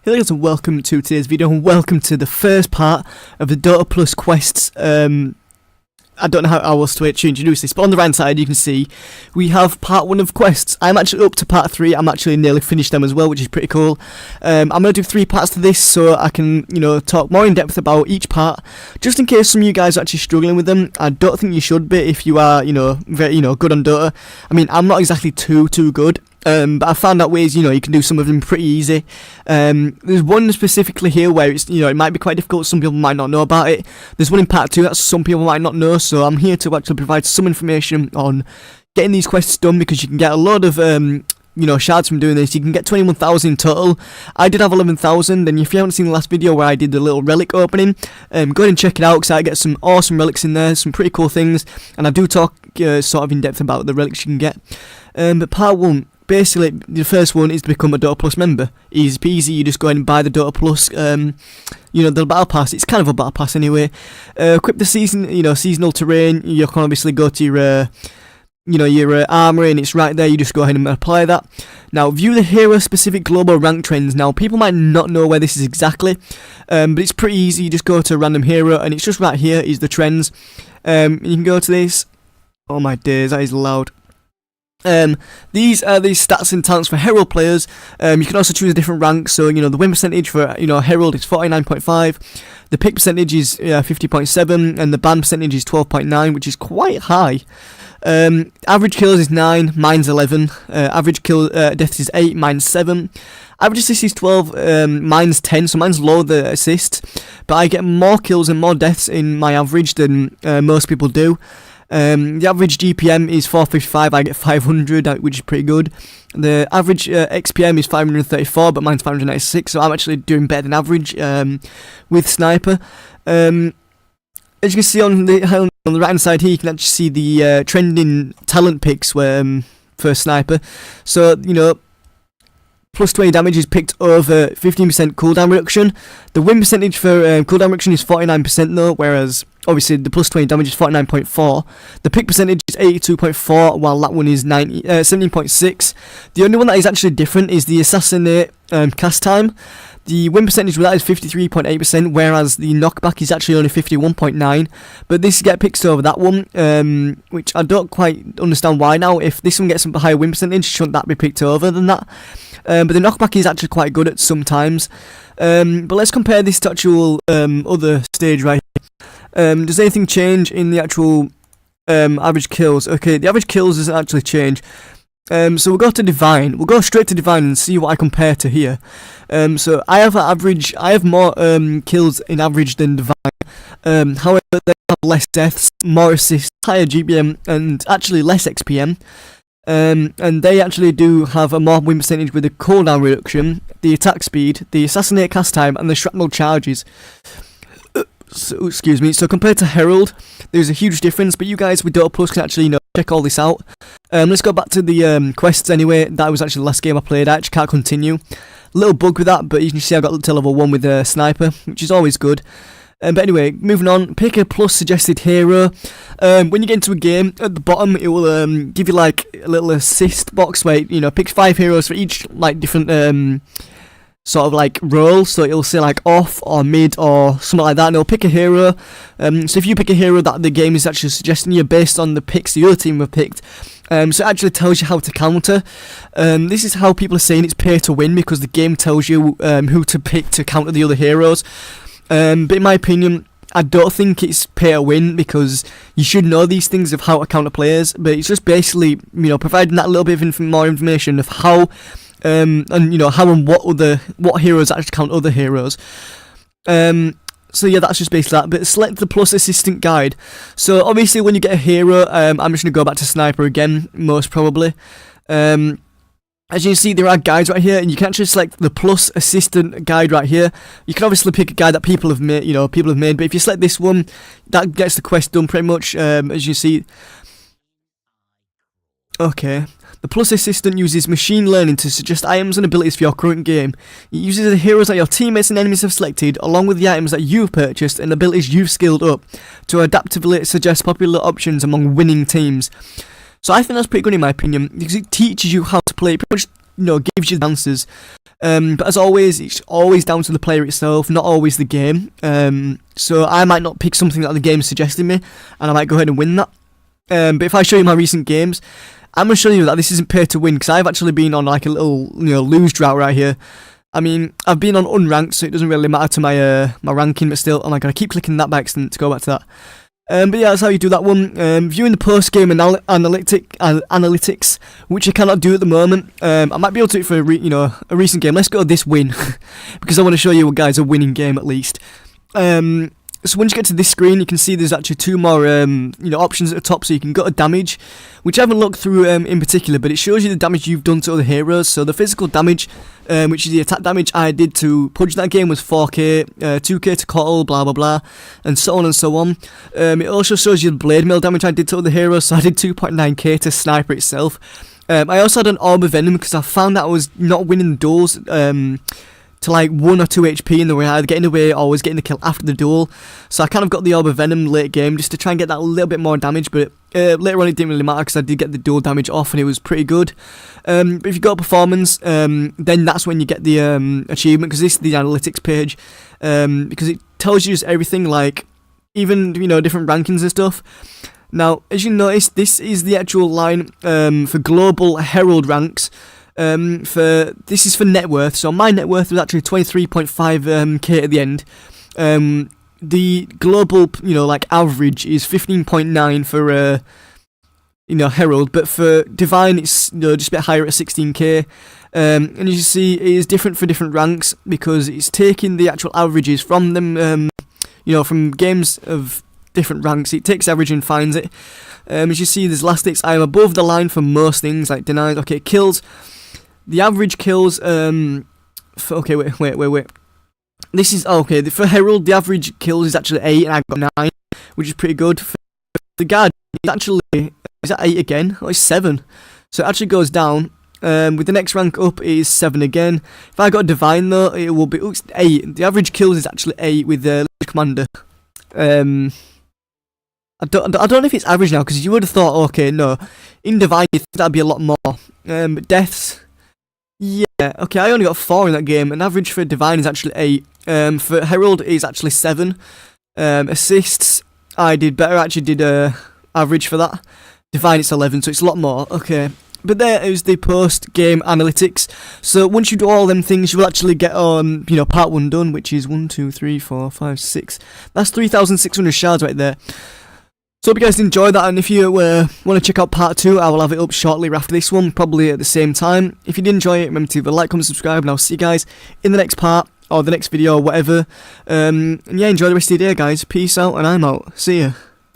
Hello guys and welcome to today's video and welcome to the first part of the Dota Plus quests. I don't know how else to introduce this, but on the right side you can see we have part 1 of quests. I'm actually up to part 3, I'm actually nearly finished them as well, which is pretty cool. I'm going to do 3 parts to this so I can, talk more in depth about each part, just in case some of you guys are actually struggling with them. I don't think you should be if you are, very, good on Dota. I mean, I'm not exactly too good. But I found out ways, you can do some of them pretty easy. There's one specifically here where it's, it might be quite difficult. Some people might not know about it. There's one in part 2 that some people might not know. So I'm here to actually provide some information on getting these quests done, because you can get a lot of, shards from doing this. You can get 21,000 in total. I did have 11,000, and if you haven't seen the last video where I did the little relic opening, go ahead and check it out, because I get some awesome relics in there, some pretty cool things, and I do talk sort of in depth about the relics you can get. But part 1, basically, the first one is to become a Dota Plus member. Easy peasy, you just go in and buy the Dota Plus, the battle pass. It's kind of a battle pass anyway. Equip the seasonal terrain. You can obviously go to your armory, and it's right there. You just go ahead and apply that. Now, view the hero specific global rank trends. Now, people might not know where this is exactly, but it's pretty easy. You just go to a random hero, and it's just right here is the trends. You can go to this. Oh my days, that is loud. These are the stats and talents for Herald players. You can also choose a different rank, so the win percentage for Herald is 49.5, the pick percentage is 50.7, and the ban percentage is 12.9, which is quite high. Average kills is 9, mine's 11. Average kill deaths is 8, mine's 7. Average assist is 12, mine's 10, so mine's low the assist, but I get more kills and more deaths in my average than most people do. The average GPM is 455, I get 500, which is pretty good. The average XPM is 534, but mine's 596, so I'm actually doing better than average with Sniper. As you can see on the right hand side here, you can actually see the trending talent picks for Sniper. So, plus 20 damage is picked over 15% cooldown reduction. The win percentage for cooldown reduction is 49% though, whereas obviously the plus 20 damage is 49.4. The pick percentage is 82.4, while that one is 17.6. The only one that is actually different is the assassinate cast time. The win percentage with that is 53.8%, whereas the knockback is actually only 51.9. But this gets picked over that one, which I don't quite understand why now. If this one gets a higher win percentage, shouldn't that be picked over than that? But the knockback is actually quite good at some times. But let's compare this to actual other stage right here. Does anything change in the actual average kills? Okay, the average kills doesn't actually change. So we'll go to Divine. We'll go straight to Divine and see what I compare to here. So I have more kills in average than Divine. However, they have less deaths, more assists, higher GPM, and actually less XPM. And they actually do have a more win percentage with the cooldown reduction, the attack speed, the assassinate cast time, and the shrapnel charges. So, excuse me. So compared to Herald, there's a huge difference. But you guys with Dota Plus can actually check all this out. Let's go back to the quests anyway. That was actually the last game I played. I actually can't continue. Little bug with that, but you can see I got to level 1 with Sniper, which is always good. But anyway, moving on. Pick a plus suggested hero. When you get into a game, at the bottom it will give you like a little assist box where pick 5 heroes for each like different sort of like role. So it'll say like off or mid or something like that, and it'll pick a hero. So if you pick a hero that the game is actually suggesting you based on the picks the other team have picked, so it actually tells you how to counter. This is how people are saying it's pay to win, because the game tells you who to pick to counter the other heroes. But in my opinion, I don't think it's pay to win, because you should know these things of how to counter players. But it's just basically providing that little bit of more information of how and how and what heroes actually count other heroes. So yeah, that's just basically that. But select the plus assistant guide. So obviously when you get a hero, I'm just going to go back to Sniper again, most probably. As you can see, there are guides right here, and you can actually select the plus assistant guide right here. You can obviously pick a guide that people have made, but if you select this one, that gets the quest done pretty much, as you see. Okay. The plus assistant uses machine learning to suggest items and abilities for your current game. It uses the heroes that your teammates and enemies have selected, along with the items that you've purchased and abilities you've skilled up, to adaptively suggest popular options among winning teams. So I think that's pretty good in my opinion, because it teaches you how to play. It pretty much, gives you the answers. But as always, it's always down to the player itself, not always the game. So I might not pick something that the game suggested me, and I might go ahead and win that. But if I show you my recent games, I'm going to show you that this isn't pay to win, because I've actually been on like a little, lose drought right here. I mean, I've been on unranked, so it doesn't really matter to my ranking, but still, oh my god, I keep clicking that by accident to go back to that. But yeah, that's how you do that one. Viewing the post-game analytics, which I cannot do at the moment. I might be able to do it for a recent game. Let's go to this win, because I want to show you guys a winning game at least. So once you get to this screen, you can see there's actually two more options at the top, so you can go to damage, which I haven't looked through in particular, but it shows you the damage you've done to other heroes. So the physical damage, which is the attack damage I did to Pudge that game, was 4k, 2k to Kotl, blah blah blah, and so on and so on. It also shows you the blade mail damage I did to other heroes, so I did 2.9k to Sniper itself. I also had an Orb of Venom because I found that I was not winning the duels to like 1 or 2 HP in the way, either getting away or was getting the kill after the duel. So I kind of got the Orb of Venom late game just to try and get that little bit more damage, but later on it didn't really matter because I did get the duel damage off and it was pretty good. But if you go to performance, then that's when you get the achievement, because this is the analytics page, because it tells you just everything, like even different rankings and stuff. Now, as you notice, this is the actual line for global Herald ranks. This is for net worth, so my net worth was actually 23.5k at the end. The global, average is 15.9 for Herald, but for Divine it's just a bit higher at 16k. And as you see, it is different for different ranks because it's taking the actual averages from them, from games of different ranks. It takes average and finds it. As you see, there's elastics. I am above the line for most things, like denies. Okay, kills. The average kills, okay, wait. This is, okay, for Herald, the average kills is actually 8, and I got 9, which is pretty good. For the Guard, it's actually, is that 8 again? Oh, it's 7. So it actually goes down. With the next rank up, it is 7 again. If I got Divine, though, it will be, it's 8. The average kills is actually 8 with the Commander. I don't know if it's average now, because you would have thought, okay, no, in Divine, that'd be a lot more. But deaths, yeah, okay, I only got 4 in that game, and average for Divine is actually 8. For Herald, it is actually 7. Assists, I did better, I actually did average for that. Divine, it's 11, so it's a lot more, okay. But there is the post-game analytics. So once you do all them things, you will actually get part 1 done, which is 1, 2, 3, 4, 5, 6. That's 3,600 shards right there. So hope you guys enjoyed that, and if you want to check out part 2, I will have it up shortly after this one, probably at the same time. If you did enjoy it, remember to leave a like, comment, subscribe, and I'll see you guys in the next part, or the next video, or whatever. And yeah, enjoy the rest of your day, guys. Peace out, and I'm out. See ya.